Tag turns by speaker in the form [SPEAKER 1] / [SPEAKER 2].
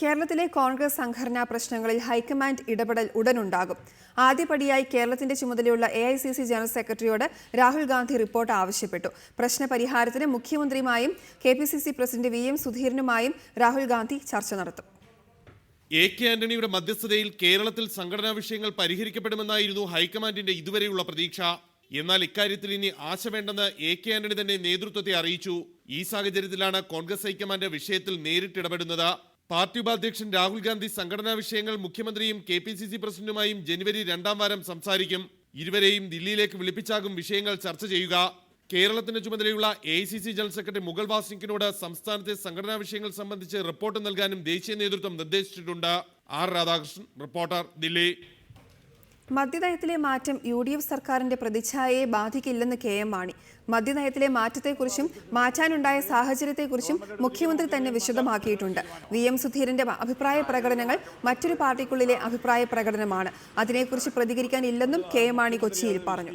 [SPEAKER 1] കേരളത്തിലെ കോൺഗ്രസ് സംഘടനാ പ്രശ്നങ്ങളിൽ ഹൈക്കമാൻഡ് ഇടപെടൽ ഉടനുണ്ടാകും. ആദ്യപടിയായി കേരളത്തിന്റെ ചുമതലയുള്ള AICC ജനറൽ സെക്രട്ടറിയോട് രാഹുൽ ഗാന്ധി റിപ്പോർട്ട് ആവശ്യപ്പെട്ടു. പ്രശ്നപരിഹാരത്തിന് മുഖ്യമന്ത്രിയുമായും KPCC പ്രസിഡന്റ് VM സുധീരനുമായും രാഹുൽ ഗാന്ധി ചർച്ച നടത്തും.
[SPEAKER 2] AK ആന്റണിയുടെ മധ്യസ്ഥതയിൽ കേരളത്തിൽ സംഘടനാ വിഷയങ്ങൾ പരിഹരിക്കപ്പെടുമെന്നായിരുന്നു ഹൈക്കമാൻഡിന്റെ ഇതുവരെയുള്ള പ്രതീക്ഷ. എന്നാൽ ഇക്കാര്യത്തിൽ ഇനി ആശ വേണ്ടെന്ന് AK ആന്റണി തന്നെ നേതൃത്വത്തെ അറിയിച്ചു. ഈ സാഹചര്യത്തിലാണ് കോൺഗ്രസ് ഹൈക്കമാൻഡ് വിഷയത്തിൽ നേരിട്ടിടപെടുന്നത്. പാർട്ടി ഉപാധ്യക്ഷൻ രാഹുൽ ഗാന്ധി സംഘടനാ വിഷയങ്ങൾ മുഖ്യമന്ത്രിയും KPCC പ്രസിഡന്റുമായും ജനുവരി 2-ാം വാരം സംസാരിക്കും. ഇരുവരെയും ദില്ലിയിലേക്ക് വിളിപ്പിച്ചാകും വിഷയങ്ങൾ ചർച്ച ചെയ്യുക. കേരളത്തിന്റെ ചുമതലയുള്ള AICC ജനറൽ സെക്രട്ടറി മുകുൾ വാസ്നിക്കിനോട് സംസ്ഥാനത്തെ സംഘടനാ വിഷയങ്ങൾ സംബന്ധിച്ച് റിപ്പോർട്ട് നൽകാനും ദേശീയ നേതൃത്വം നിർദ്ദേശിച്ചിട്ടുണ്ട്. R. രാധാകൃഷ്ണൻ, റിപ്പോർട്ടർ, ദില്ലി.
[SPEAKER 1] മദ്യനയത്തിലെ മാറ്റം UDF സർക്കാരിന്റെ പ്രതിച്ഛായയെ ബാധിക്കില്ലെന്ന് KM മാണി. മദ്യനയത്തിലെ മാറ്റത്തെക്കുറിച്ചും മാറ്റാനുണ്ടായ സാഹചര്യത്തെക്കുറിച്ചും മുഖ്യമന്ത്രി തന്നെ വിശദമാക്കിയിട്ടുണ്ട്. VM സുധീരന്റെ അഭിപ്രായ പ്രകടനങ്ങൾ മറ്റൊരു പാർട്ടിക്കുള്ളിലെ അഭിപ്രായ പ്രകടനമാണ്. അതിനെക്കുറിച്ച് പ്രതികരിക്കാനില്ലെന്നും KM മാണി കൊച്ചിയിൽ പറഞ്ഞു.